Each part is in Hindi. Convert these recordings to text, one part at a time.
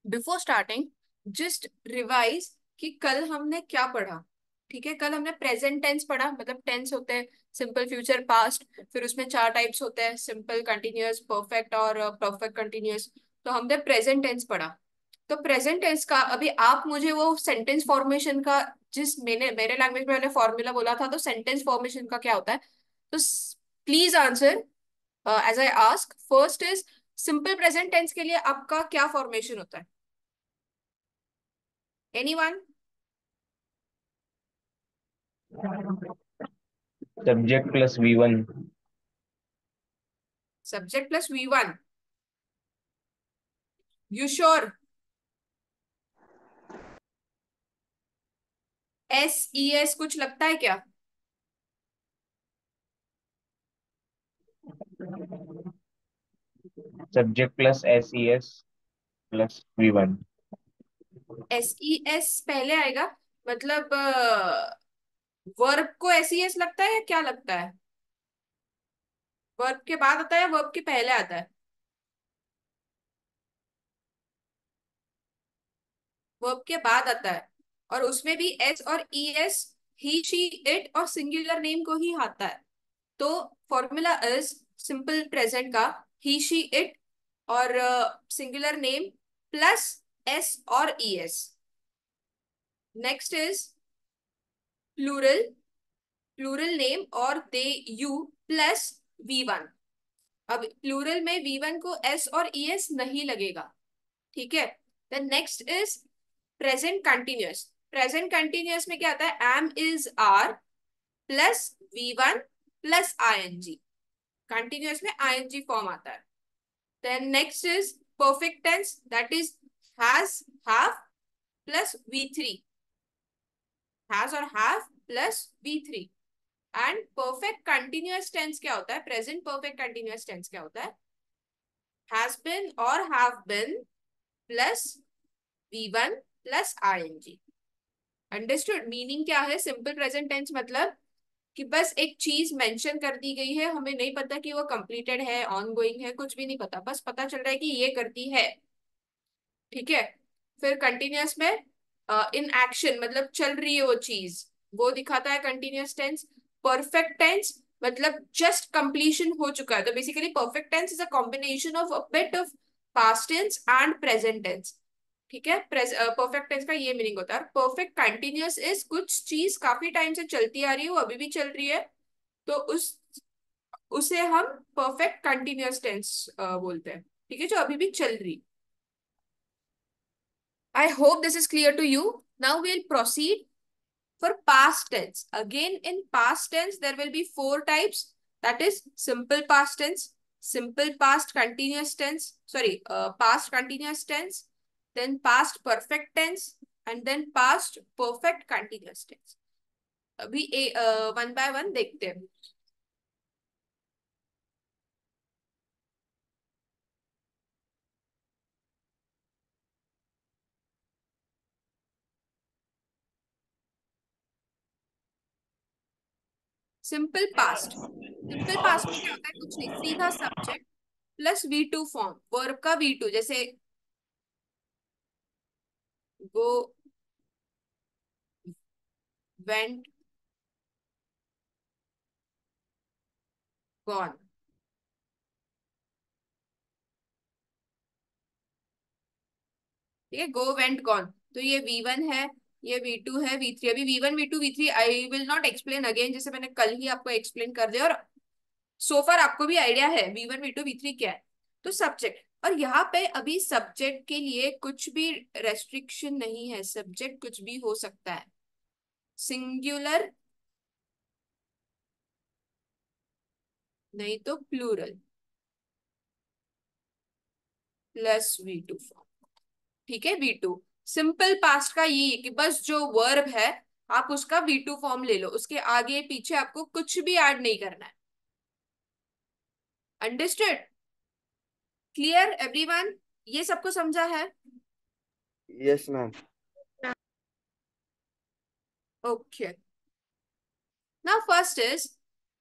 बिफोर स्टार्टिंग जस्ट रिवाइज कि कल हमने क्या पढ़ा। ठीक है, कल हमने प्रेजेंट टेंस पढ़ा, मतलब टेंस होते हैं सिंपल, फ्यूचर, पास्ट। फिर उसमें चार टाइप्स होते हैं, सिंपल, कंटिन्यूअस, परफेक्ट और परफेक्ट कंटिन्यूअस। तो हमने प्रेजेंट टेंस पढ़ा। तो प्रेजेंट टेंस का अभी आप मुझे वो सेंटेंस फॉर्मेशन का, जिस मैंने मेरे लैंग्वेज में मैंने फॉर्मूला बोला था, तो सेंटेंस फॉर्मेशन का क्या होता है, तो please answer as I ask. First is simple present tense के लिए आपका क्या फॉर्मेशन होता है? Anyone? Subject plus V1। Subject plus V1? You sure? SES कुछ लगता है क्या? Subject plus SES plus V1। SES पहले आएगा? मतलब वर्ब को SES लगता है या क्या लगता है? वर्ब के बाद आता है या वर्ब के पहले आता है? वर्ब के बाद आता है। और उसमें भी S और ES, ही शी इट और सिंगुलर नेम को ही आता है। तो फॉर्मूला इज सिंपल प्रेजेंट का ही शी इट और सिंगुलर नेम प्लस S और ES। Next is plural, plural name और दे यू प्लस V1। अब प्लूरल में V1 को S और ES नहीं लगेगा। ठीक है। Then next is present continuous. Present continuous में क्या आता है? Am is are plus V1 plus ING। Continuous में ING फॉर्म आता है। Then next is perfect tense, that is has, have plus V3। Has और have plus V3। And perfect continuous tense क्या होता है? प्रेजेंट परफेक्ट कंटिन्यूअस टेंस क्या होता है? हैज बिन और have been plus V1 plus ING। Understood? Meaning क्या है सिंपल प्रेजेंट टेंस? मतलब कि बस एक चीज मेंशन कर दी गई है, हमें नहीं पता कि वो कंप्लीटेड है, ऑन गोइंग है, कुछ भी नहीं पता, बस पता चल रहा है कि ये करती है। ठीक है। फिर कंटिन्यूअस में इन एक्शन, मतलब चल रही है वो चीज, वो दिखाता है कंटिन्यूअस टेंस। परफेक्ट टेंस मतलब जस्ट कंप्लीशन हो चुका है। तो basically perfect tense is a combination of a bit of past tense and present tense. ठीक है। परफेक्ट टेंस का ये मीनिंग होता है। परफेक्ट कंटिन्यूअस इज कुछ चीज काफी टाइम से चलती आ रही है, वो अभी भी चल रही है, तो उसे हम परफेक्ट कंटिन्यूअस टेंस बोलते हैं। ठीक है, जो अभी भी चल रही। I hope this is clear to you. Now we'll proceed for past tense. Again, in past tense, there will be four types. That is simple past tense, simple past continuous tense, sorry, past continuous tense, then past perfect tense, and then past perfect continuous tense. अभी वन बाय वन देखते हैं। सिंपल पास्ट, सिंपल पास्ट में क्या होता है? कुछ नहीं, सीधा subject plus V2 form, verb का V2, जैसे गो, वेंट, गॉन। ठीक है, गो, वेंट, गॉन। तो ये V1 है, ये V2 है, V3। अभी V1 V2 V3 I will not explain again, जैसे मैंने कल ही आपको एक्सप्लेन कर दिया, और सोफर आपको भी आइडिया है V1 V2 V3 क्या है। तो सब्जेक्ट, और यहाँ पे अभी सब्जेक्ट के लिए कुछ भी रेस्ट्रिक्शन नहीं है, सब्जेक्ट कुछ भी हो सकता है। सिंगुलर नहीं तो प्लूरल प्लस V2 फॉर्म। ठीक है, V2। सिंपल पास्ट का ये है कि बस जो वर्ब है आप उसका V2 फॉर्म ले लो, उसके आगे पीछे आपको कुछ भी ऐड नहीं करना है। अंडरस्टूड? Clear everyone? ये सबको समझा है? Yes ma'am. Okay. Now first is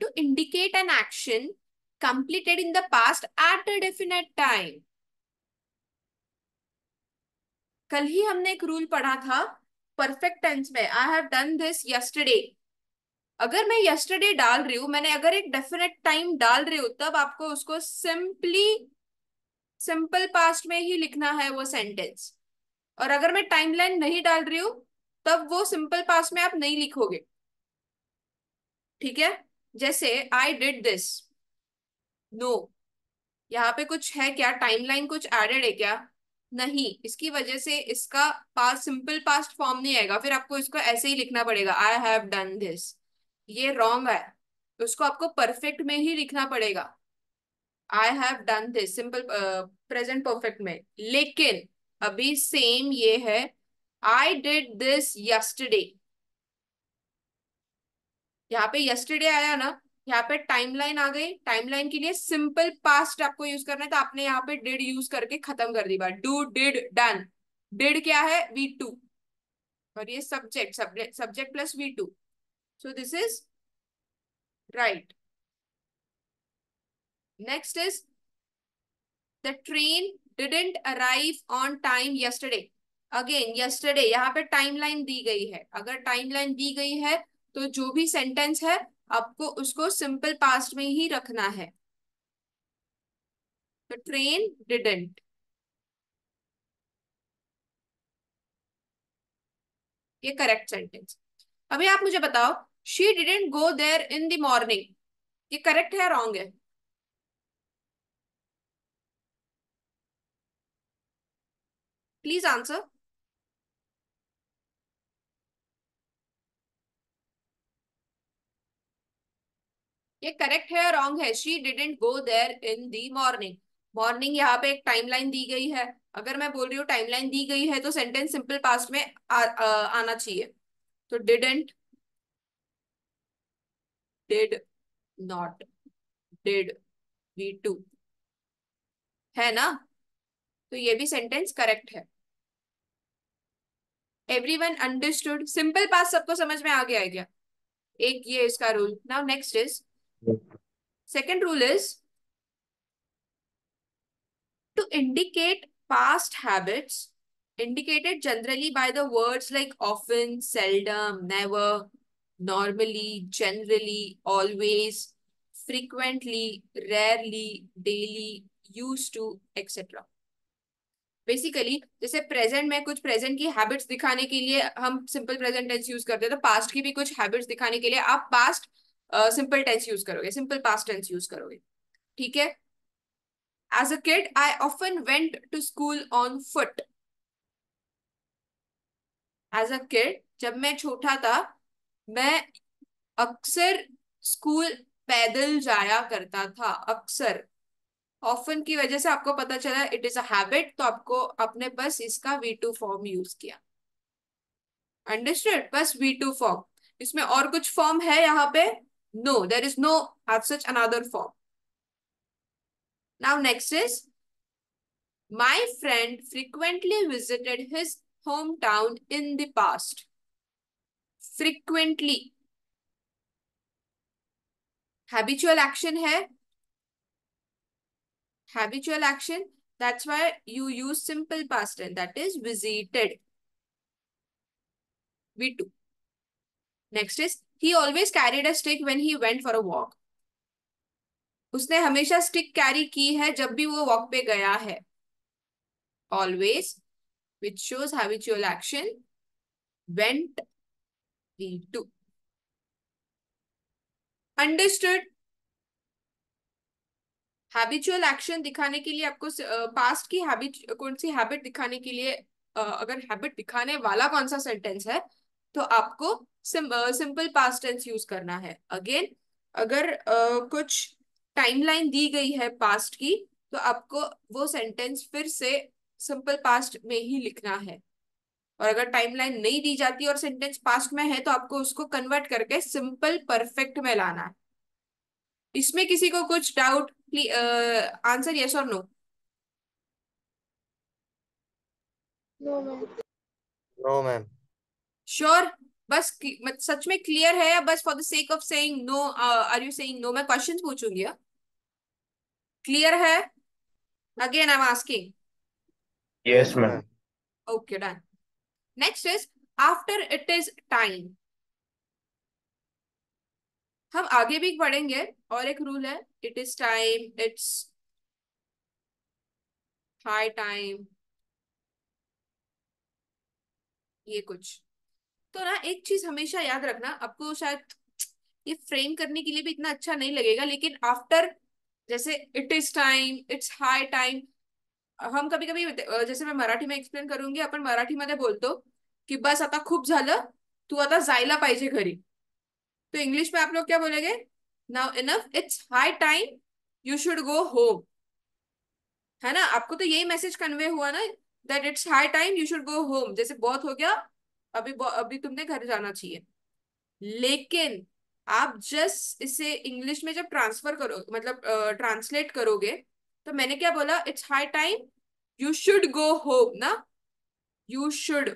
to indicate an action completed in the past at a definite time. कल ही हमने एक रूल पढ़ा था परफेक्ट टेंस में, I have done this yesterday. अगर मैं यस्टरडे डाल रही हूं, मैंने अगर एक डेफिनेट टाइम डाल रही हूं, तब आपको उसको सिंपली सिंपल पास्ट में ही लिखना है वो सेंटेंस। और अगर मैं टाइमलाइन नहीं डाल रही हूं, तब वो सिंपल पास्ट में आप नहीं लिखोगे। ठीक है? जैसे आई डिड दिस, नो, यहाँ पे कुछ है क्या? टाइमलाइन कुछ एडेड है क्या? नहीं। इसकी वजह से इसका पास्ट सिंपल पास्ट फॉर्म नहीं आएगा, फिर आपको इसको ऐसे ही लिखना पड़ेगा, आई हैव डन दिस। ये रॉन्ग है, उसको आपको परफेक्ट में ही लिखना पड़ेगा, I have done this, simple present perfect में। लेकिन अभी सेम ये है, आई डिड दिस यस्टरडे। यहाँ पे यस्टरडे आया ना, यहाँ पे टाइमलाइन आ गई। टाइमलाइन के लिए सिंपल पास्ट आपको यूज करना है, तो आपने यहाँ पे डिड यूज करके खत्म कर दी बात। Do, did, done. डिड क्या है? वी टू, और ये subject, subject plus V two, so this is right. Next is the train didn't arrive on time yesterday. Again yesterday, यहाँ पे टाइमलाइन दी गई है। अगर टाइमलाइन दी गई है तो जो भी सेंटेंस है आपको उसको सिंपल पास्ट में ही रखना है। तो ट्रेन डिडंट, ये करेक्ट सेंटेंस। अभी आप मुझे बताओ, she didn't go there in the morning, ये करेक्ट है या रॉन्ग है? Please answer. ये करेक्ट है या रॉन्ग है? She didn't go there in the morning. Morning यहाँ पे एक टाइमलाइन दी गई है। अगर मैं बोल रही हूँ टाइमलाइन दी गई है, तो सेंटेंस सिंपल पास्ट में आना चाहिए। तो didn't, did not, did V two, है ना? तो ये भी सेंटेंस करेक्ट है। एवरीवन अंडरस्टूड, सिंपल पास्ट सबको समझ में आ गया है क्या? एक ये इसका rule. Now next is, second rule is to indicate past habits indicated generally by the words like often, seldom, never, normally, generally, always, frequently, rarely, daily, used to, etc. Basically जैसे प्रेजेंट में कुछ प्रेजेंट की हैबिट्स दिखाने के लिए हम सिंपल प्रेजेंट टेंस यूज करते हैं, तो पास्ट की भी कुछ हैबिट्स दिखाने के लिए आप पास्ट सिंपल टेंस यूज करोगे, सिंपल पास्ट टेंस यूज करोगे। ठीक है? As a kid, I often went to school on foot. As a kid, जब मैं छोटा था, मैं अक्सर स्कूल पैदल जाया करता था, अक्सर। ऑफन की वजह से आपको पता चला इट इज अ हैबिट, तो आपको अपने बस इसका वी टू फॉर्म यूज किया। अंडरस्टूड? बस वी टू फॉर्म, इसमें और कुछ फॉर्म है यहाँ पे? No, there is no as such another form. Now next is, my friend frequently visited his hometown in the past. Frequently habitual action है, habitual action, that's why you use simple past tense, that is visited, V2. Next is, he always carried a stick when he went for a walk. उसने हमेशा स्टिक कैरी की है जब भी वो वॉक पे गया है। Always, which shows habitual action, went, V2. Understood? Habitual action दिखाने के लिए आपको पास्ट की हैबिट, कौन सी हैबिट दिखाने के लिए, अगर हैबिट दिखाने वाला कौन सा सेंटेंस है, तो आपको सिंपल पास्ट टेंस यूज करना है। अगेन, अगर कुछ टाइमलाइन दी गई है पास्ट की, तो आपको वो सेंटेंस फिर से सिंपल पास्ट में ही लिखना है। और अगर टाइमलाइन नहीं दी जाती और सेंटेंस पास्ट में है, तो आपको उसको कन्वर्ट करके सिंपल परफेक्ट में लाना है। इसमें किसी को कुछ डाउट? आंसर यस और नो। No ma'am. श्योर? बस सच में क्लियर है, या बस for the sake of saying no are you saying no? मैं क्वेश्चंस पूछूंगी। क्लियर है? Again I am asking. Yes yes ma'am. Ma'am. Okay done. Next is after it is time. हम आगे भी पढ़ेंगे। और एक रूल है, it is time, it's high time, ये कुछ। तो ना एक चीज हमेशा याद रखना, आपको शायद ये फ्रेम करने के लिए भी इतना अच्छा नहीं लगेगा, लेकिन आफ्टर, जैसे it is time, it's high time, हम कभी कभी जैसे मैं मराठी में एक्सप्लेन करूंगी, आपण मराठीमध्ये बोलतो की बस आता खूप झालं, तू आता जायला पाहिजे घरी। तो इंग्लिश में आप लोग क्या बोलेंगे? Now enough, it's high time, you should go home. है ना? आपको तो यही मैसेज कन्वे हुआ ना, that it's high time you should go home, जैसे बहुत हो गया, अभी तुमने घर जाना चाहिए। लेकिन आप जस्ट इसे इंग्लिश में जब ट्रांसफर करो, मतलब ट्रांसलेट करोगे, तो मैंने क्या बोला? It's high time you should go home ना, you should.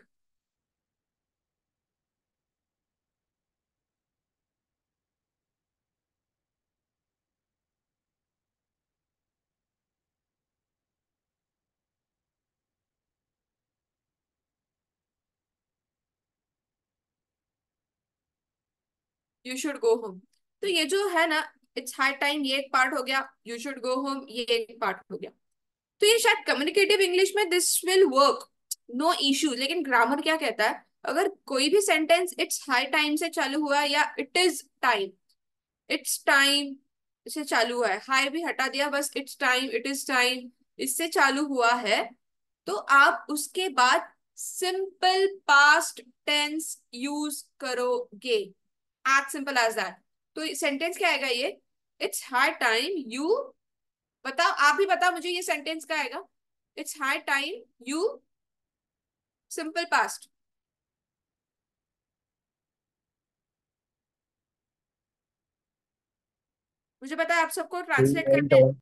You should go home. तो ये जो है ना, इट्स हाई टाइम, ये एक पार्ट हो गया, यू शुड गो होम ये एक पार्ट हो गया। तो ये शायद कम्युनिकेटिव इंग्लिश में this will work, no issue. लेकिन ग्रामर क्या कहता है? अगर कोई भी सेंटेंस इट्स हाई टाइम से चालू हुआ, या it is time, it's time से चालू हुआ है, हाई भी हटा दिया, बस it's time, it is time, इससे चालू हुआ है, तो आप उसके बाद सिंपल पास्ट टेंस यूज करोगे। As simple as that. तो सेंटेंस क्या आएगा ये? इट्स हाई टाइम यू, बताओ, आप ही बताओ मुझे, ये सेंटेंस क्या आएगा? It's high time you, simple past. मुझे पता है आप सबको Should ट्रांसलेट went करने। on.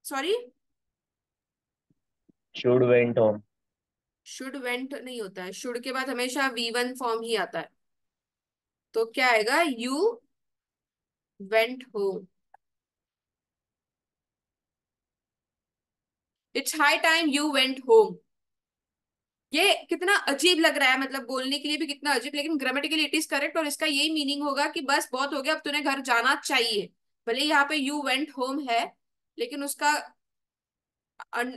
Sorry, Should went on. Should went नहीं होता है, शुड के बाद हमेशा वी1 फॉर्म ही आता है। तो क्या आएगा? You went home. It's high time you went home. ये कितना अजीब लग रहा है, मतलब बोलने के लिए भी कितना अजीब, लेकिन ग्रामेटिकली इट इज करेक्ट, और इसका यही मीनिंग होगा कि बस बहुत हो गया, अब तूने घर जाना चाहिए। भले यहाँ पे यू वेंट होम है, लेकिन उसका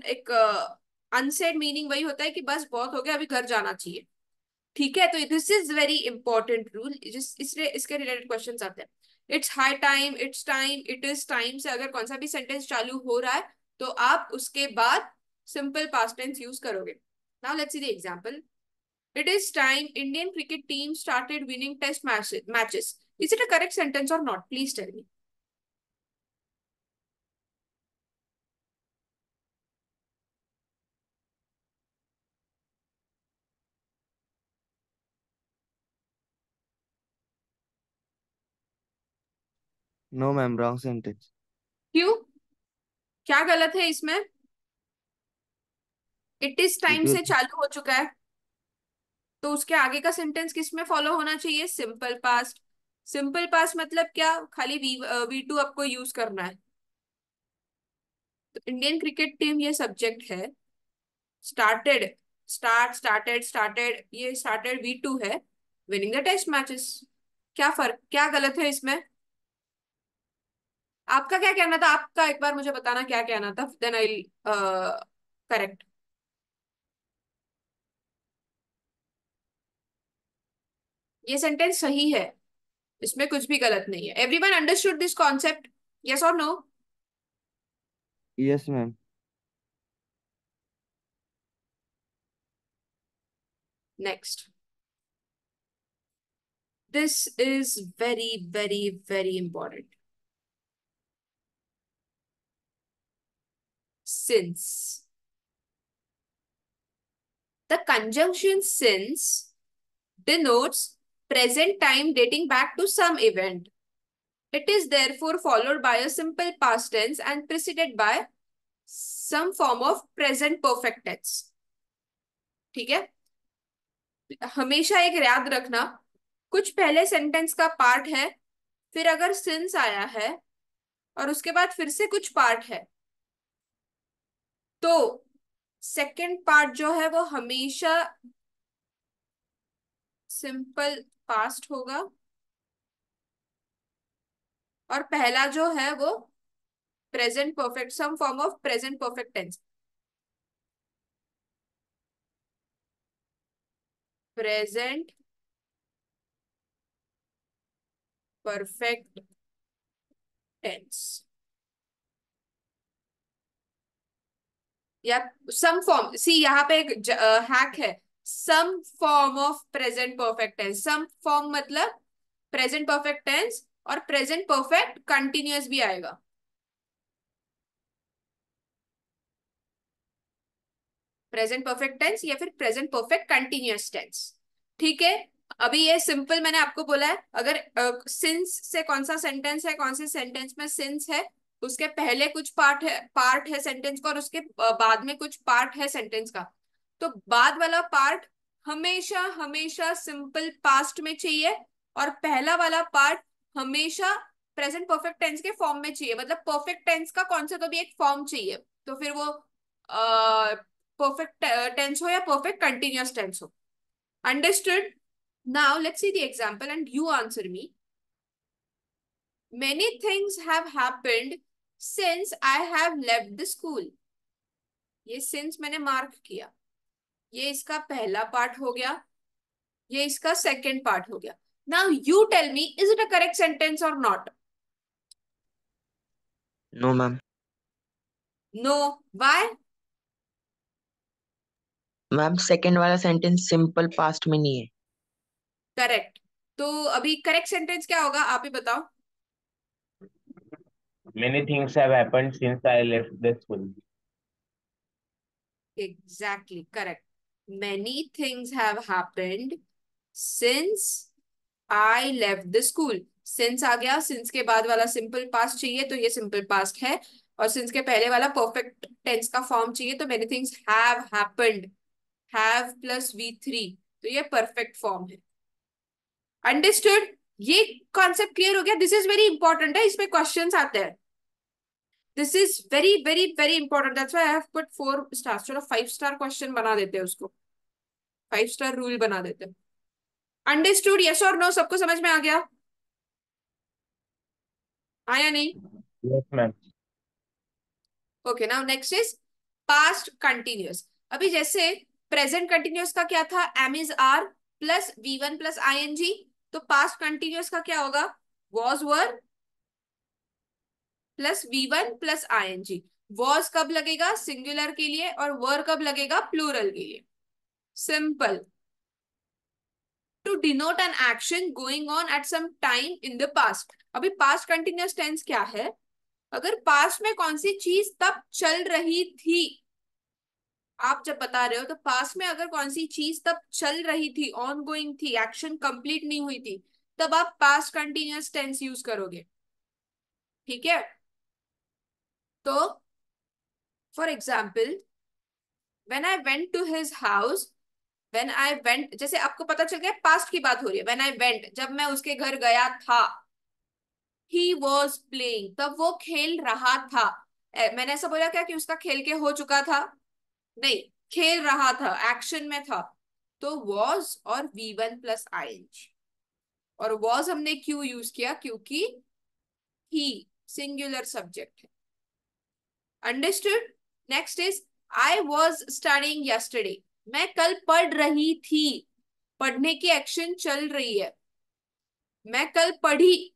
एक अनसेड मीनिंग वही होता है कि बस बहुत हो गया, अभी घर जाना चाहिए। ठीक है? तो this is very important rule, जिस इसलिए इसके रिलेटेड क्वेश्चंस आते हैं। It's high time, it's time, it is time से अगर कौन सा भी सेंटेंस चालू हो रहा है, तो आप उसके बाद सिंपल पास्ट टेंस यूज करोगे। Now let's see the example. It is time Indian cricket team started winning test matches. Is it a correct sentence और not? Please tell me. No, ma'am. Wrong sentence. क्यों? क्या गलत है इसमें? It is It time will. से चालू हो चुका है, तो उसके आगे का सेंटेंस किस में फॉलो होना चाहिए? Simple past. सिंपल पास्ट मतलब क्या? खाली वी2 आपको यूज करना है। तो इंडियन क्रिकेट टीम ये सब्जेक्ट है, स्टार्टेड, स्टार्टेड, ये स्टार्टेड वी2 है, विनिंग द टेस्ट मैचेस। क्या फर्क, क्या गलत है इसमें? आपका क्या कहना था? आपका एक बार मुझे बताना क्या कहना था, देन आई करेक्ट। ये सेंटेंस सही है, इसमें कुछ भी गलत नहीं है। Everyone understood this concept? Yes और no? Yes, ma'am. Next, this is very, very, very important. Since. The conjunction since denotes present time dating back to some event. It is therefore followed by a simple past tense and preceded by some form of present perfect tense. ठीक है? हमेशा एक याद रखना, कुछ पहले सेंटेंस का पार्ट है, फिर अगर सिंस आया है, और उसके बाद फिर से कुछ पार्ट है, तो सेकंड पार्ट जो है वो हमेशा सिंपल पास्ट होगा, और पहला जो है वो present perfect, some form of present perfect tense. Present perfect tense या सम फॉर्म, सी यहाँ पे एक हैक है, some form of present perfect tense. Some form मतलब प्रेजेंट परफेक्ट टेंस, और प्रेजेंट परफेक्ट कंटिन्यूअस भी आएगा। प्रेजेंट परफेक्ट टेंस या फिर प्रेजेंट परफेक्ट कंटिन्यूअस टेंस। ठीक है, अभी ये सिंपल मैंने आपको बोला है, अगर सिंस से कौन सा सेंटेंस है, कौन से सेंटेंस में सिंस है, उसके पहले कुछ पार्ट है सेंटेंस का, और उसके बाद में कुछ पार्ट है सेंटेंस का, तो बाद वाला पार्ट हमेशा हमेशा सिंपल पास्ट में चाहिए, और पहला वाला पार्ट हमेशा प्रेजेंट परफेक्ट टेंस के फॉर्म में चाहिए। मतलब परफेक्ट टेंस का कौन सा तो भी एक फॉर्म चाहिए, तो फिर वो परफेक्ट टेंस हो या परफेक्ट कंटिन्यूअस टेंस हो। Understood? Now let's see the example and you answer me. Many things have happened since I have left the school. ये since मैंने मार्क किया, ये इसका पहला पार्ट हो गया, ये इसका सेकंड पार्ट हो गया। Now you tell me, is it a correct sentence और not? No, ma'am. No, why? Ma'am second वाला सेंटेंस सिंपल पास्ट में नहीं है। करेक्ट। तो अभी करेक्ट सेंटेंस क्या होगा, आप ही बताओ। Many things have happened since I left the school. Exactly correct. Many things have happened since I left the school. Since आ गया, सिंस के बाद वाला सिंपल पास्ट चाहिए, तो ये सिंपल पास्ट है, और सिंस के पहले वाला परफेक्ट टेंस का फॉर्म चाहिए, तो many things have happened, have plus V3, तो ये परफेक्ट फॉर्म है। अंडरस्टूड? ये कॉन्सेप्ट क्लियर हो गया? दिस इज वेरी इंपॉर्टेंट है, इसमें क्वेश्चंस आते हैं। This is very very very important, that's why I have put 4 stars. चलो 5 स्टार क्वेश्चन बना देते हैं उसको, 5 स्टार रूल बना देते हैं। अंडरस्टूड? यस और नो, सबको समझ में आ गया? आया नहीं? Yes, ma'am. Okay, now next is past continuous. अभी जैसे प्रेजेंट कंटिन्यूअस का क्या था, am is are plus V1 plus ING, तो पास्ट कंटिन्यूअस का क्या होगा, was were plus V1 plus ING। Was कब लगेगा, सिंगुलर के लिए, और वर कब लगेगा, प्लूरल के लिए। Simple. To denote an action going on at some time in the past. अभी पास्ट कंटिन्यूअस टेंस क्या है, अगर पास्ट में कौन सी चीज तब चल रही थी, आप जब बता रहे हो तो पास्ट में अगर कौन सी चीज तब चल रही थी, ऑन गोइंग थी, एक्शन कंप्लीट नहीं हुई थी, तब आप पास्ट कंटिन्यूअस टेंस यूज करोगे। ठीक है, तो for example when I went to his house, when I went, जैसे आपको पता चल गया पास्ट की बात हो रही है, व्हेन आई वेंट, जब मैं उसके घर गया था, ही वॉज प्लेइंग, तब वो खेल रहा था। मैंने ऐसा बोला क्या कि उसका खेल के हो चुका था? नहीं, खेल रहा था, एक्शन में था, तो वॉज और V1 प्लस ING। और वॉज हमने क्यों यूज किया, क्योंकि ही सिंगुलर सब्जेक्ट है। Understood? Next is I was studying yesterday, मैं कल पढ़ रही थी, पढ़ने की एक्शन चल रही है, मैं कल पढ़ी,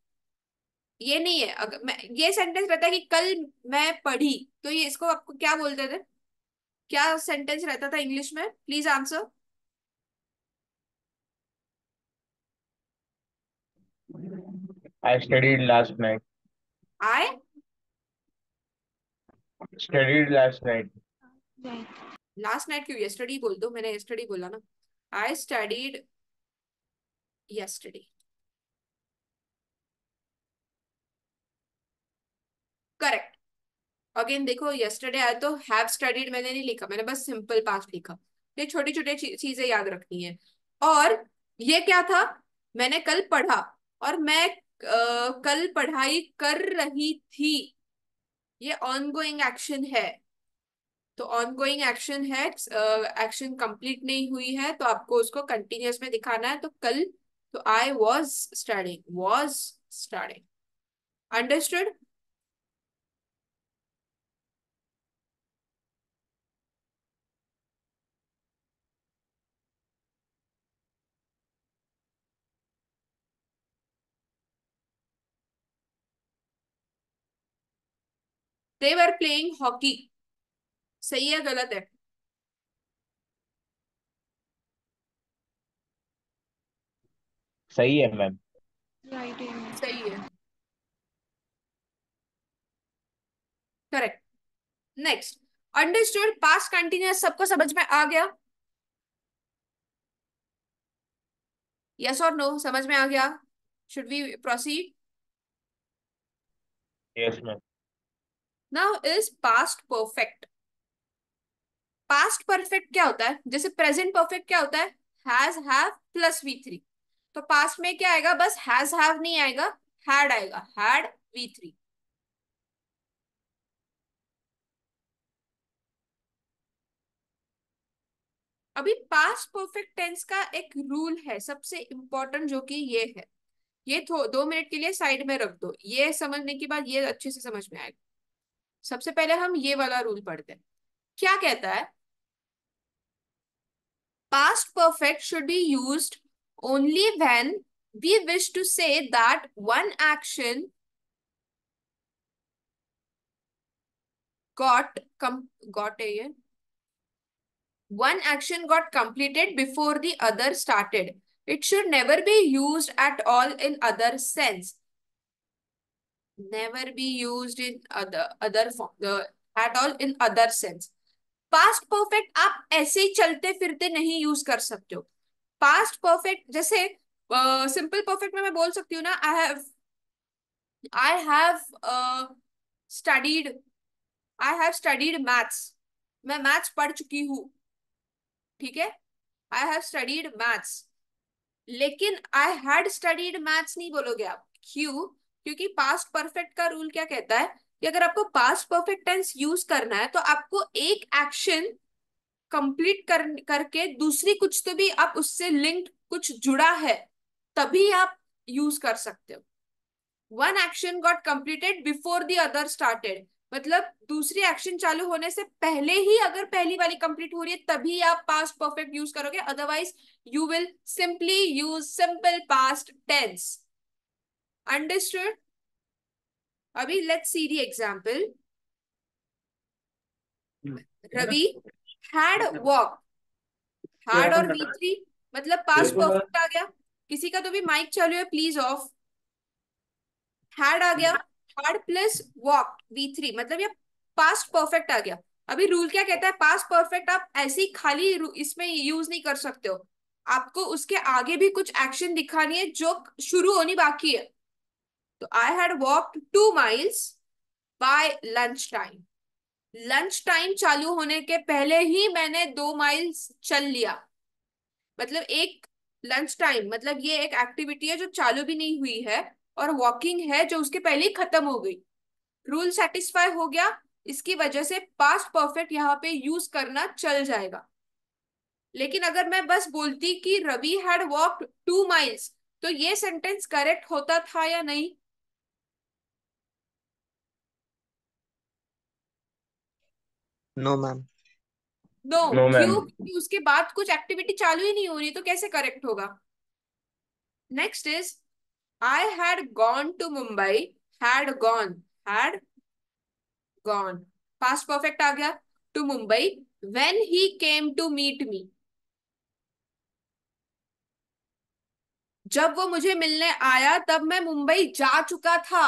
ये नहीं है। अगर मैं, ये सेंटेंस रहता है कि कल मैं पढ़ी, तो ये इसको आपको क्या बोलते थे, क्या सेंटेंस रहता था इंग्लिश में, please answer. I studied last night. I Studied last night. Last night क्यों, यस्टरडे बोल दो, मैंने यस्टरडे बोला ना। I studied yesterday. Correct. Again देखो, यस्टरडे आया तो हैव स्टडीड मैंने नहीं लिखा, मैंने बस सिंपल पास्ट लिखा। ये छोटी छोटी चीजें याद रखनी है। और ये क्या था, मैंने कल पढ़ा, और मैं कल पढ़ाई कर रही थी, ये ऑनगोइंग एक्शन है, तो ऑनगोइंग एक्शन है, एक्शन कंप्लीट नहीं हुई है तो आपको उसको कंटिन्यूअस में दिखाना है। तो कल, तो I was studying understood. They were playing hockey, सही है गलत है? सही है मैम। सही है, correct. Next, understood past continuous सबको समझ में आ गया? यस और नो, समझ में आ गया? Should we proceed? Yes ma'am. Now is past perfect. Past perfect क्या होता है? जैसे प्रेजेंट परफेक्ट क्या होता है? Has, have plus V3। तो पास्ट में क्या आएगा? बस हैज हैव नहीं आएगा, हैड आएगा, हैड V3। अभी पास्ट परफेक्ट टेंस का एक रूल है सबसे इंपॉर्टेंट, जो कि ये है। ये 2 मिनट के लिए साइड में रख दो, ये समझने के बाद ये अच्छे से समझ में आएगा। सबसे पहले हम ये वाला रूल पढ़ते हैं। क्या कहता है? Past perfect should be used only when we wish to say that one action got got a one action got completed before the other started. It should never be used at all in other sense. Never be used in other form, at all in other sense. Past perfect आप ऐसे ही चलते फिरते नहीं यूज कर सकते हो। पास्ट परफेक्ट जैसे सिंपल परफेक्ट में मैं बोल सकती हूँ ना, I have studied I have studied maths. मैं मैथ्स पढ़ चुकी हूँ, ठीक है? I have studied maths. लेकिन आई हैड स्टडीड मैथ्स नहीं बोलोगे आप। क्यों? क्योंकि पास्ट परफेक्ट का रूल क्या कहता है कि अगर आपको पास्ट परफेक्ट टेंस यूज करना है तो आपको एक एक्शन कंप्लीट करके दूसरी कुछ तो भी आप उससे लिंक्ड कुछ जुड़ा है, तभी आप यूज कर सकते हो। One action got completed before the other started, मतलब दूसरी एक्शन चालू होने से पहले ही अगर पहली वाली कंप्लीट हो रही है तभी आप पास्ट परफेक्ट यूज करोगे, otherwise you will simply use simple past tense. Understood? अभी let's see the example. Ravi had walk. Had और V3 मतलब पास्ट परफेक्ट आ गया। किसी का तो भी माइक चालू है, प्लीज ऑफ। हैड आ गया, हैड प्लस वॉक V3 मतलब ये पास्ट परफेक्ट आ गया। अभी रूल क्या कहता है? पास्ट परफेक्ट आप ऐसे ही खाली इसमें यूज नहीं कर सकते हो, आपको उसके आगे भी कुछ एक्शन दिखानी है जो शुरू होनी बाकी है। तो I had walked 2 miles by lunch time. Lunch time चालू होने के पहले ही मैंने 2 miles चल लिया। मतलब एक लंच टाइम मतलब ये एक एक्टिविटी है जो चालू भी नहीं हुई है, और वॉकिंग है जो उसके पहले ही खत्म हो गई। रूल सेटिस्फाई हो गया, इसकी वजह से पास्ट परफेक्ट यहाँ पे यूज करना चल जाएगा। लेकिन अगर मैं बस बोलती कि रवि हैड वॉक्ड 2 miles, तो ये सेंटेंस करेक्ट होता था या नहीं? No ma'am. No. No ma'am. क्यों? क्योंकि उसके बाद कुछ एक्टिविटी चालू ही नहीं हो रही, तो कैसे करेक्ट होगा? Next is I had gone to Mumbai, had gone, past perfect आ गया, to Mumbai when he came to meet me। जब वो मुझे मिलने आया तब मैं मुंबई जा चुका था।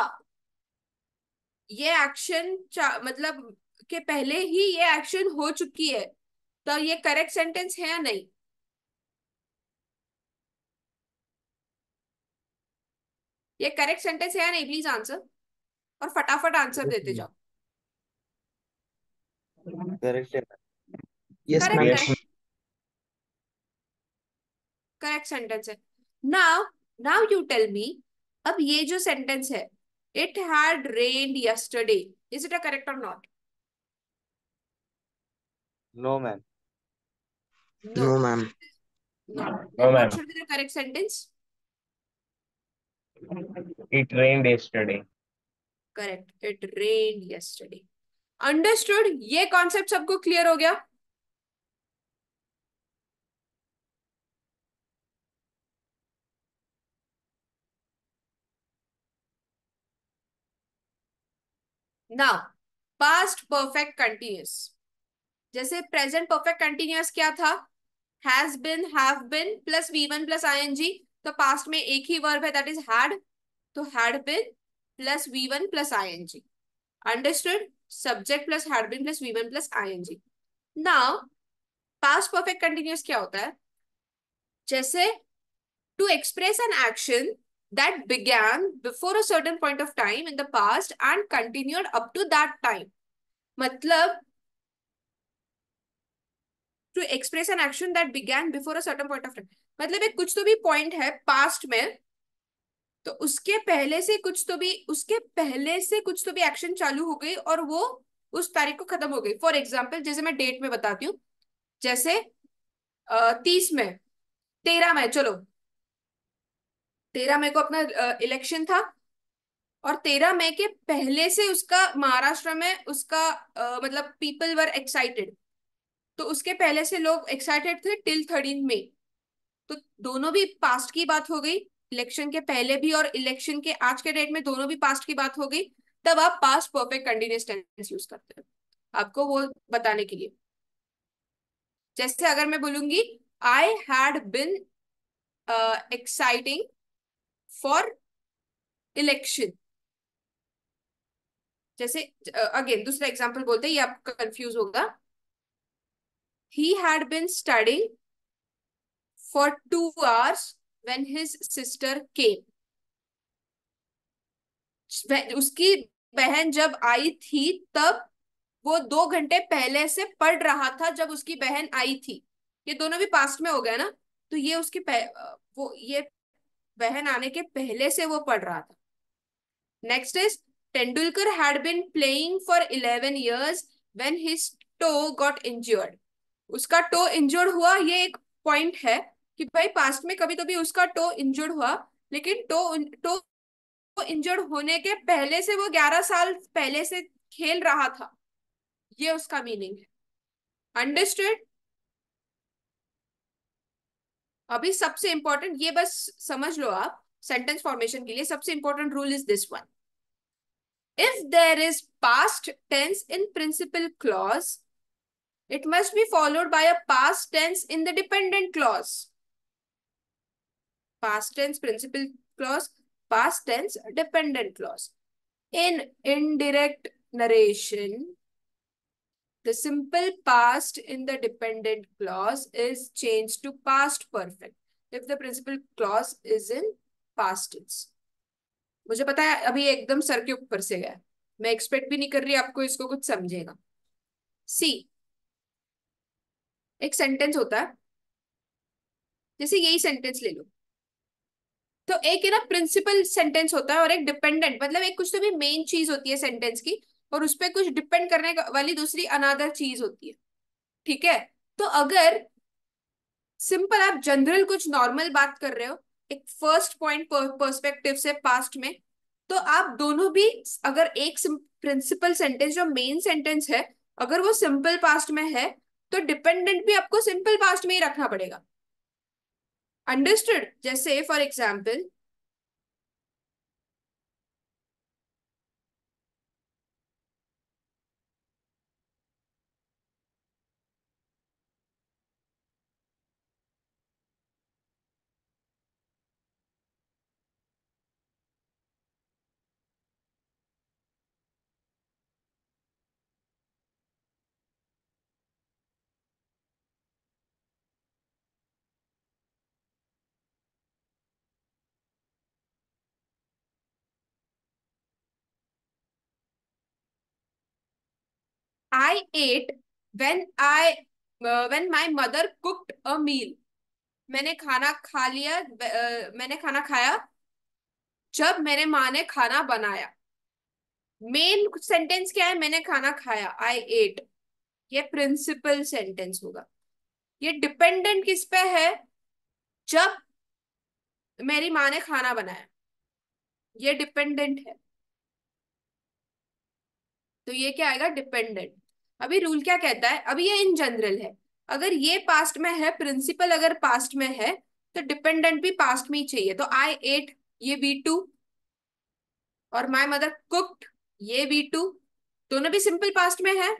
ये एक्शन मतलब के पहले ही ये एक्शन हो चुकी है, तो ये करेक्ट सेंटेंस है या नहीं? ये करेक्ट सेंटेंस है या नहीं? प्लीज आंसर, और फटाफट आंसर देते जाओ। करेक्ट है। Yes, correct ma'am. है, यस। करेक्ट सेंटेंस है। Now now you tell me, अब ये जो सेंटेंस है, it had rained yesterday, is it a correct और not? No, ma'am. No, No, ma'am. not. No, Then what ma'am. should be the correct sentence? It rained yesterday. Correct. It rained yesterday. Understood? ये कॉन्सेप्ट सबको क्लियर हो गया? नाउ पास्ट परफेक्ट कंटिन्यूअस, जैसे प्रेजेंट परफेक्ट कंटिन्यूअस क्या था? Has been, have been plus V one plus ING. तो पास्ट में एक ही वर्ब है, दैट इज हैड, तो had been plus V one plus ING. Understood? Subject plus had been plus V one plus ING. Now past perfect continuous क्या होता है? जैसे to express an action that began before a certain point of time in the past and continued up to that time. मतलब to express an action that began before a certain point of time, मतलब एक कुछ तो भी पॉइंट है पास्ट में, तो उसके पहले से कुछ तो भी एक्शन चालू हो गई और वो उस तारीख को खत्म हो गई। फॉर एग्जाम्पल, जैसे मैं डेट में बताती हूँ, जैसे 30 मई, 13 मई, चलो 13 मई को अपना इलेक्शन था, और 13 मई के पहले से उसका महाराष्ट्र में उसका मतलब पीपल वर एक्साइटेड, तो उसके पहले से लोग एक्साइटेड थे टिल 13 मई। तो दोनों भी पास्ट की बात हो गई, इलेक्शन के पहले भी और इलेक्शन के आज के डेट में दोनों भी पास्ट की बात हो गई। तब आप past perfect continuous tense use करते हो, आपको वो बताने के लिए। जैसे अगर मैं बोलूंगी I had been exciting for election, जैसे अगेन दूसरा एग्जांपल बोलते हैं, ये आपको कंफ्यूज होगा। He had been studying for 2 hours when his sister came. उसकी बहन जब आई थी तब वो 2 घंटे पहले से पढ़ रहा था जब उसकी बहन आई थी। ये दोनों भी पास्ट में हो गया ना, तो ये वो ये बहन आने के पहले से वो पढ़ रहा था। Next is Tendulkar had been playing for 11 years when his toe got injured. उसका टो इंजर्ड हुआ, ये एक पॉइंट है कि भाई पास्ट में कभी कभी उसका टो इंजर्ड हुआ, लेकिन टो इंजर्ड होने के पहले से वो 11 साल पहले से खेल रहा था, ये उसका मीनिंग है। अंडरस्टूड? अभी सबसे इंपॉर्टेंट ये बस समझ लो आप, सेंटेंस फॉर्मेशन के लिए सबसे important rule is this one. If there is past tense in principal clause, it must be followed by a past tense in the dependent clause. Past tense principal clause, past tense dependent clause. In indirect narration, the simple past in the dependent clause is changed to past perfect if the principal clause is in past tense. मुझे पता है अभी एकदम सर के ऊपर से गया, मैं एक्सपेक्ट भी नहीं कर रही आपको इसको कुछ समझेगा। सी, एक सेंटेंस होता है, जैसे यही सेंटेंस ले लो, तो एक है ना प्रिंसिपल सेंटेंस होता है और एक डिपेंडेंट, मतलब एक कुछ तो भी मेन चीज होती है सेंटेंस की और उस पर कुछ डिपेंड करने वाली दूसरी अनदर चीज होती है। ठीक है? तो अगर सिंपल आप जनरल कुछ नॉर्मल बात कर रहे हो एक फर्स्ट पॉइंट पर्सपेक्टिव से पास्ट में, तो आप दोनों भी, अगर एक प्रिंसिपल सेंटेंस जो मेन सेंटेंस है अगर वो सिंपल पास्ट में है, तो डिपेंडेंट भी आपको सिंपल पास्ट में ही रखना पड़ेगा। अंडरस्टूड? जैसे for example, I ate when my mother cooked a meal. मैंने खाना खा लिया, मैंने खाना खाया जब मेरे माँ ने खाना बनाया। मेन सेंटेंस क्या है? मैंने खाना खाया, आई एट। ये प्रिंसिपल सेंटेंस होगा। ये डिपेंडेंट किस पे है? जब मेरी माँ ने खाना बनाया, ये डिपेंडेंट है, तो ये क्या आएगा? डिपेंडेंट। अभी रूल क्या कहता है? अभी ये इन जनरल है, अगर ये पास्ट में है, प्रिंसिपल अगर पास्ट में है, तो डिपेंडेंट भी पास्ट में ही चाहिए। तो आई एट, ये V2, और माय मदर कुक्ड, ये V2, दोनों भी सिंपल पास्ट में है,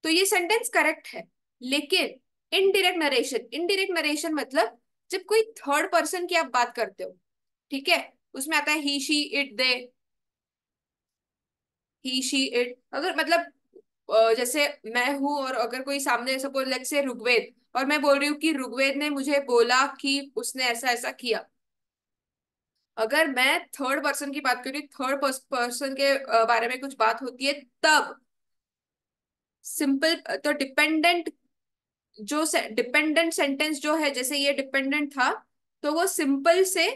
तो ये सेंटेंस करेक्ट है। लेकिन इनडायरेक्ट नरेशन, इनडायरेक्ट नरेशन मतलब जब कोई थर्ड पर्सन की आप बात करते हो, ठीक है, उसमें आता है he she it they, he she it, अगर मतलब जैसे मैं हूं और अगर कोई सामने सपोज लेट्स से ऋग्वेद, और मैं बोल रही हूँ कि ऋग्वेद ने मुझे बोला कि उसने ऐसा ऐसा किया, अगर मैं थर्ड पर्सन की बात करी, थर्ड पर्सन के बारे में कुछ बात होती है, तब सिंपल तो डिपेंडेंट, जो डिपेंडेंट सेंटेंस जो है, जैसे ये डिपेंडेंट था, तो वो सिंपल से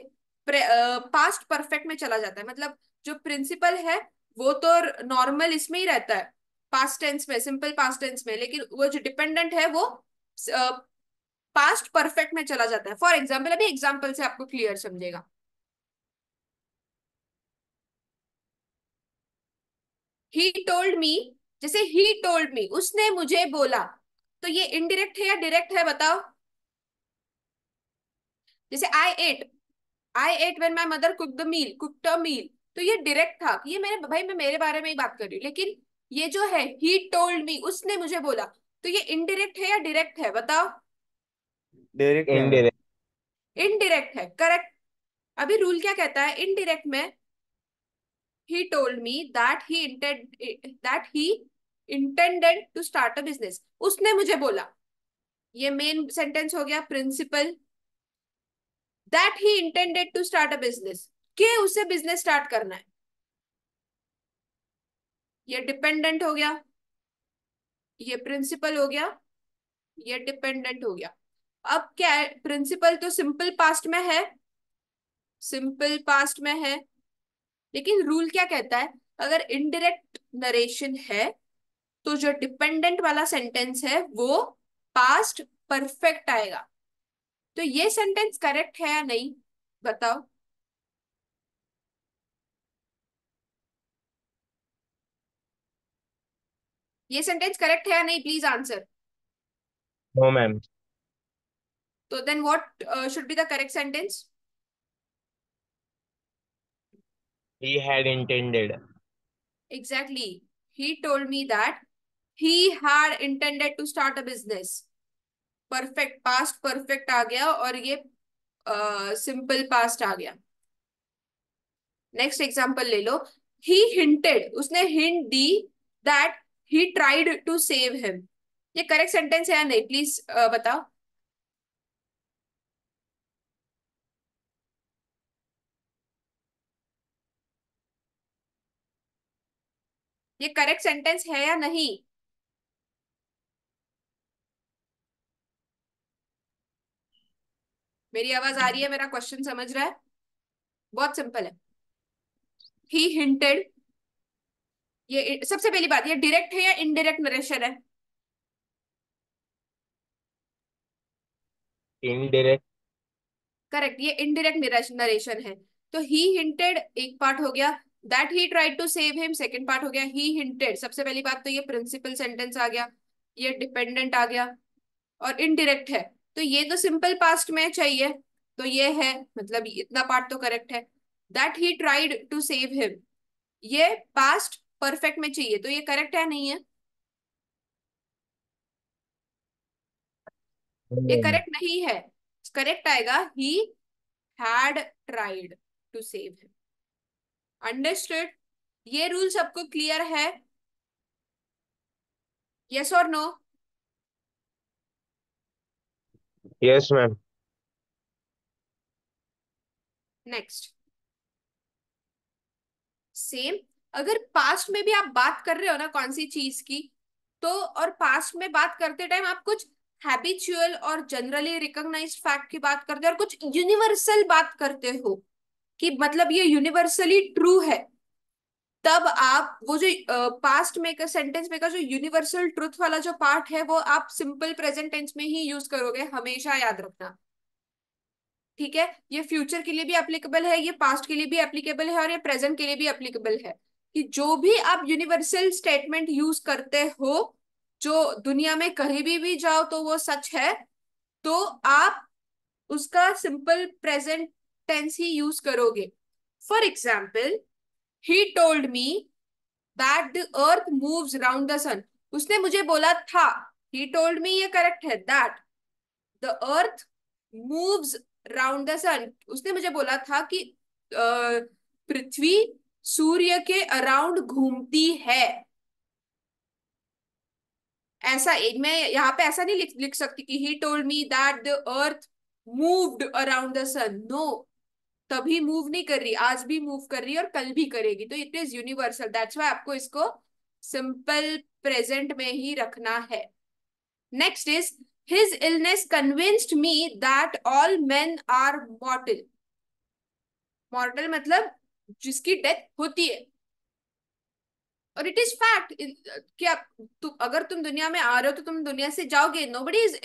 पास्ट परफेक्ट में चला जाता है। मतलब जो प्रिंसिपल है वो तो नॉर्मल इसमें ही रहता है, पास्ट टेंस में, सिंपल पास्ट टेंस में, लेकिन वो जो डिपेंडेंट है वो पास्ट परफेक्ट में चला जाता है। फॉर एग्जाम्पल, अभी एग्जाम्पल से आपको क्लियर समझेगा। ही टोल्ड मी, जैसे ही टोल्ड मी, उसने मुझे बोला, तो ये इनडायरेक्ट है या डायरेक्ट है बताओ? जैसे I ate when my mother cook the meal, cooked a meal, तो ये डायरेक्ट था, ये मेरे भाई, मैं मेरे बारे में ही बात कर रही हूँ। लेकिन ये जो है ही टोल्ड मी, उसने मुझे बोला, तो ये इनडायरेक्ट है या डायरेक्ट है बताओ? डायरेक्ट है मैम। इनडायरेक्ट। इनडायरेक्ट है, करेक्ट। अभी रूल क्या कहता है इनडायरेक्ट में? He told me that he intended to start a business, उसने मुझे बोला, ये मेन सेंटेंस हो गया principal. That he intended to start a business, के उसे बिजनेस स्टार्ट करना है, ये डिपेंडेंट हो गया, ये प्रिंसिपल हो गया, ये डिपेंडेंट हो गया। अब क्या है? प्रिंसिपल तो सिंपल पास्ट में है, सिंपल पास्ट में है, लेकिन रूल क्या कहता है? अगर इनडायरेक्ट नरेशन है, तो जो डिपेंडेंट वाला सेंटेंस है वो पास्ट परफेक्ट आएगा। तो ये सेंटेंस करेक्ट है या नहीं बताओ? ये सेंटेंस करेक्ट है या नहीं, प्लीज आंसर। No ma'am. तो then what should be the correct sentence? He had intended. Exactly, he told me that he had intended to start a business। Perfect past perfect आ गया, और ये सिंपल पास्ट आ गया। नेक्स्ट एग्जांपल ले लो। ही हिंटेड, उसने हिंट दी that he tried to save him, ये करेक्ट सेंटेंस है या नहीं, प्लीज बताओ? ये करेक्ट सेंटेंस है या नहीं? मेरी आवाज आ रही है? मेरा क्वेश्चन समझ रहा है? बहुत सिंपल है। ही हिंटेड, ये सबसे पहली बात, ये डायरेक्ट है या इनडायरेक्ट नरेशन है? इनडायरेक्ट। करेक्ट, ये इनडायरेक्ट नरेशन है। तो ही हिंटेड एक पार्ट हो गया, that he tried to save him second part हो गया। ही हिंटेड सबसे पहली बात, तो ये प्रिंसिपल सेंटेंस आ गया, ये डिपेंडेंट आ गया, और इनडायरेक्ट है, तो ये तो सिंपल पास्ट में चाहिए, तो ये है, मतलब इतना पार्ट तो करेक्ट है। That he tried to save him, ये पास्ट परफेक्ट में चाहिए, तो ये करेक्ट है नहीं है? ये करेक्ट नहीं है, करेक्ट आएगा he had tried to save him. Understood? ये रूल सबको क्लियर है? यस और no? Yes ma'am. Next, same, अगर पास्ट में भी आप बात कर रहे हो ना कौन सी चीज की, तो और पास्ट में बात करते टाइम आप कुछ हैबिचुअल और जनरली रिकॉग्नाइज्ड फैक्ट की बात करते हो, और कुछ यूनिवर्सल बात करते हो कि मतलब ये यूनिवर्सली ट्रू है, तब आप वो जो पास्ट में का सेंटेंस में का जो यूनिवर्सल ट्रुथ वाला जो पार्ट है वो आप सिंपल प्रेजेंट टेंस में ही यूज करोगे, हमेशा याद रखना। ठीक है, ये फ्यूचर के लिए भी एप्लीकेबल है, ये पास्ट के लिए भी एप्लीकेबल है, और ये प्रेजेंट के लिए भी एप्लीकेबल है, कि जो भी आप यूनिवर्सल स्टेटमेंट यूज करते हो, जो दुनिया में कहीं भी जाओ तो वो सच है, तो आप उसका सिंपल प्रेजेंट टेंस ही यूज करोगे। For example, he told me that the earth moves round the sun. उसने मुझे बोला था, ही टोल्ड मी ये करेक्ट है, that the earth moves round the sun, उसने मुझे बोला था कि पृथ्वी सूर्य के अराउंड घूमती है। ऐसा मैं यहाँ पे ऐसा नहीं लिख सकती कि he told me that the earth moved around the sun. No, तभी मूव नहीं कर रही, आज भी मूव कर रही है और कल भी करेगी, तो it is universal, that's why आपको इसको सिंपल प्रेजेंट में ही रखना है। Next is, his illness convinced me that all men are mortal. Mortal मतलब जिसकी डेथ होती है, और इट इज फैक्ट कि आप अगर तुम दुनिया में आ रहे हो तो तुम दुनिया से जाओगे, नोबडी इज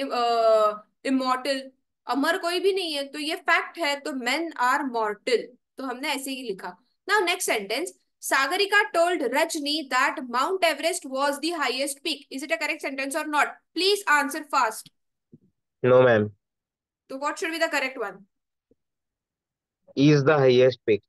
इमॉर्टल, अमर कोई भी नहीं है, तो ये फैक्ट है, तो मेन आर मॉर्टल, तो हमने ऐसे ही लिखा। Now next sentence, Sagarika told Rajni that Mount Everest was the highest peak. Is it a correct sentence और not? Please answer fast. No, ma'am. तो what should be the correct one? Is the highest peak.